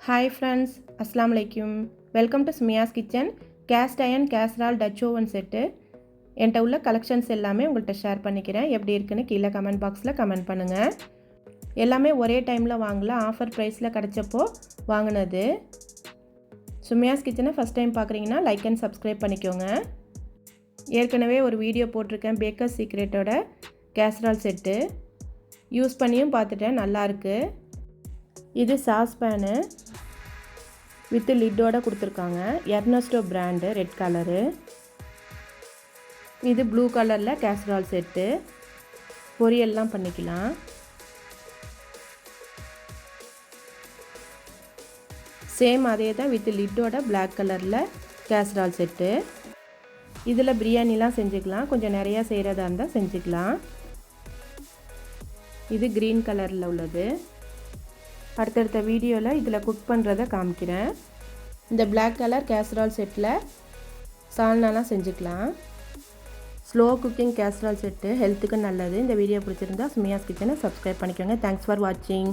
Hi friends, Assalamu alaikum. Welcome to Sumiya's Kitchen. Cast iron casserole Dutch oven set. என்கிட்ட உள்ள collections எல்லாமே உங்கள்கிட்ட share பண்ணிக்கிறேன். எப்படி இருக்குன்னு கீழே கமெண்ட் பாக்ஸில் கமெண்ட் பண்ணுங்கள். எல்லாமே ஒரே டைமில் வாங்கல, ஆஃபர் ப்ரைஸில் கிடச்சப்போ வாங்கினது. சுமியாஸ் கிச்சனை ஃபஸ்ட் டைம் பார்க்குறீங்கன்னா லைக் அண்ட் சப்ஸ்கிரைப் பண்ணிக்கோங்க. ஏற்கனவே ஒரு வீடியோ போட்டிருக்கேன் பேக்கர் சீக்ரெட்டோட கேசரால் செட்டு. யூஸ் பண்ணியும் பார்த்துட்டேன், நல்லாயிருக்கு. இது சாஸ் பேனு வித் லிட்டோட கொடுத்துருக்காங்க. Ernesto brand, red colour. இது ப்ளூ கலரில் கேசரால் செட்டு. பொரியல்லாம் பண்ணிக்கலாம். சேம் அதே தான் வித் லிட்டோட பிளாக் கலரில் கேசரால் செட்டு. இதில் பிரியாணிலாம் செஞ்சுக்கலாம், கொஞ்சம் நிறையா செய்கிறதா இருந்தால் செஞ்சுக்கலாம். இது க்ரீன் கலரில் உள்ளது. அடுத்தடுத்த வீடியோவில் இதில் குக் பண்ணுறதை காமிக்கிறேன். இந்த பிளாக் கலர் கேசரால் செட்டில் சால்னாலாம் செஞ்சுக்கலாம். ஸ்லோ குக்கிங் கேசரால் செட்டு ஹெல்த்துக்கு நல்லது. இந்த வீடியோ பிடிச்சிருந்தா சுமியாஸ் கிச்சனை சப்ஸ்கிரைப் பண்ணிக்கோங்க. தேங்க்ஸ் ஃபார் வாட்சிங்.